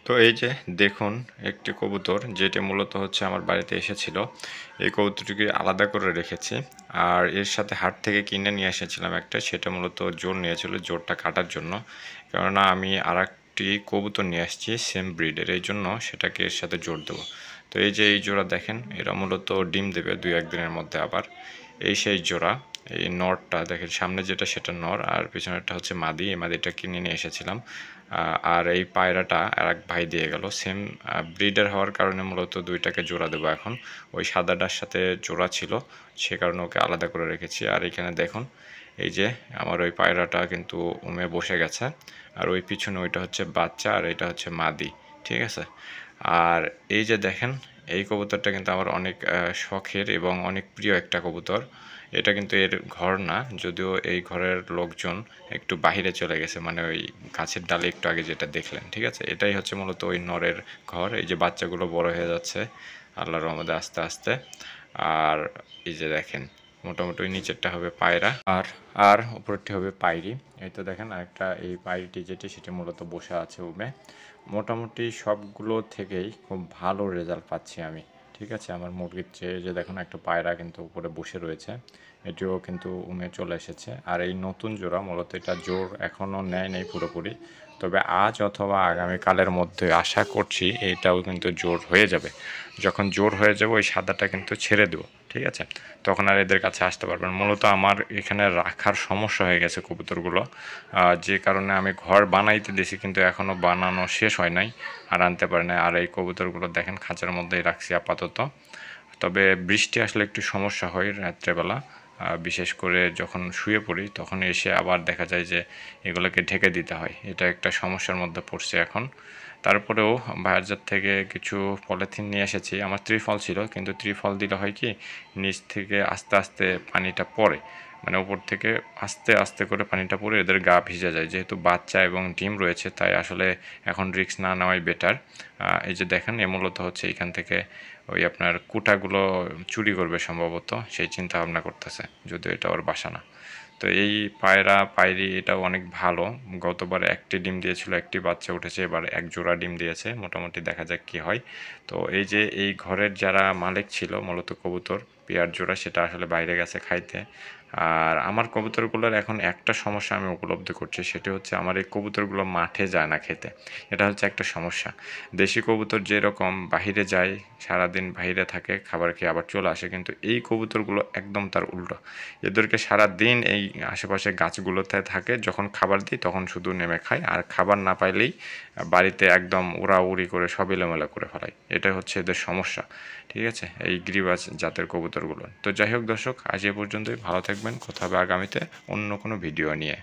তো এই যে দেখুন একটি কবুতর যেটি মূলত হচ্ছে আমার বাড়িতে এসেছিল। এই কবুতরটিকে আলাদা করে রেখেছি। আর এর সাথে হাট থেকে কিনে নিয়ে এসেছিলাম একটা, সেটা মূলত জোড় নিয়েছিল জোড়টা কাটার জন্য। কেননা আমি আর একটি কবুতর নিয়ে আসছি সেম ব্রিডের, এই জন্য সেটাকে এর সাথে জোড় দেবো। তো এই যে এই জোড়া দেখেন, এরা মূলত ডিম দেবে 2-1 দিনের মধ্যে আবার। এই সেই জোড়া। এই নরটা দেখেন, সামনে যেটা সেটা নর আর পিছনেরটা হচ্ছে মাদি। এই মাদিটা কিনে নিয়ে এসেছিলাম। আর এই পায়রাটা আর এক ভাই দিয়ে গেল সেম ব্রিডার হওয়ার কারণে মূলত দুইটাকে জোড়া দেবো এখন। ওই সাদাটার সাথে জোড়া ছিল, সে কারণে ওকে আলাদা করে রেখেছি। আর এখানে দেখুন এই যে আমার ওই পায়রাটা কিন্তু উমে বসে গেছে। আর ওই পিছনে ওইটা হচ্ছে বাচ্চা আর এটা হচ্ছে মাদি, ঠিক আছে। আর এই যে দেখেন, এই কবুতরটা কিন্তু আমার অনেক শখের এবং অনেক প্রিয় একটা কবুতর। এটা কিন্তু এর ঘর না, যদিও এই ঘরের লোকজন একটু বাহিরে চলে গেছে, মানে ওই গাছের ডালে একটু আগে যেটা দেখলেন, ঠিক আছে। এটাই হচ্ছে মূলত ওই নরের ঘর। এই যে বাচ্চাগুলো বড় হয়ে যাচ্ছে আল্লাহর রহমতে আস্তে আস্তে। আর এই যে দেখেন, মোটামুটি ওই নিচেরটা হবে পায়রা আর আর উপরেরটি হবে পায়রি। এই তো দেখেন আরেকটা, এই পায়রিটি যেটি সেটি মূলত বসে আছে উমে। মোটামুটি সবগুলো থেকেই খুব ভালো রেজাল্ট পাচ্ছি আমি, ঠিক আছে। আমার মুরগির চেয়ে যে দেখুন একটা পায়রা কিন্তু উপরে বসে রয়েছে, এটিও কিন্তু উমে চলে এসেছে। আর এই নতুন জোড়া মূলত এটা জোর এখনও নেয় নেই পুরোপুরি, তবে আজ অথবা আগামীকালের মধ্যে আশা করছি এইটাও কিন্তু জোর হয়ে যাবে। যখন জোর হয়ে যাবে ওই সাদাটা কিন্তু ছেড়ে দেবো, ঠিক আছে। তখন আর এদের কাছে আসতে পারবেন। মূলত আমার এখানে রাখার সমস্যা হয়ে গেছে কবুতরগুলো, যে কারণে আমি ঘর বানাইতে দিয়েছি কিন্তু এখনও বানানো শেষ হয় নাই, আর আনতে পারি না। আর এই কবুতরগুলো দেখেন খাঁচার মধ্যেই রাখছি আপাতত। তবে বৃষ্টি আসলে একটু সমস্যা হয় রাত্রেবেলা, বিশেষ করে যখন শুয়ে পড়ি তখন এসে আবার দেখা যায় যে এগুলোকে ঢেকে দিতে হয়। এটা একটা সমস্যার মধ্যে পড়ছে এখন। তারপরেও বাজার থেকে কিছু পলিথিন নিয়ে এসেছি। আমার ত্রিফল ছিল, কিন্তু ত্রিফল দিলে হয় কি, নিচ থেকে আস্তে আস্তে পানিটা পড়ে, মানে উপর থেকে আস্তে আস্তে করে পানিটা পড়ে এদের গা ভিজে যায়। যেহেতু বাচ্চা এবং ডিম রয়েছে তাই আসলে এখন রিস্ক না নেওয়াই বেটার। এই যে দেখেন, এ মূলত হচ্ছে এখান থেকে ওই আপনার কুটাগুলো চুরি করবে সম্ভবত, সেই চিন্তা ভাবনা করতেছে, যদিও এটা ওর বাসা না। তো এই পায়রা পায়রি এটাও অনেক ভালো। গতবার একটি ডিম দিয়েছিল, একটি বাচ্চা উঠেছে, এবার এক জোড়া ডিম দিয়েছে। মোটামুটি দেখা যাক কী হয়। তো এই যে এই ঘরের যারা মালিক ছিল মূলত কবুতর পেয়ার জোড়া, সেটা আসলে বাইরে গেছে খাইতে। আর আমার কবুতরগুলোর এখন একটা সমস্যা আমি উপলব্ধি করছি, সেটি হচ্ছে আমার এই কবুতরগুলো মাঠে যায় না খেতে। এটা হচ্ছে একটা সমস্যা। দেশি কবুতর যেরকম বাহিরে যায়, সারাদিন বাহিরে থাকে, খাবার খেয়ে আবার চলে আসে, কিন্তু এই কবুতরগুলো একদম তার উল্টো। এদেরকে সারাদিন এই আশেপাশে গাছগুলোতে থাকে, যখন খাবার দিই তখন শুধু নেমে খায়, আর খাবার না পাইলেই বাড়িতে একদম উড়াউড়ি করে সব এলোমেলো করে ফেলায়। এটাই হচ্ছে এদের সমস্যা, ঠিক আছে, এই গিরিবাজ জাতের কবুতরগুলো। তো যাই হোক দর্শক, আজ এ পর্যন্তই। ভালো থাকবেন, কথা হবে আগামীতে অন্য কোনো ভিডিও নিয়ে।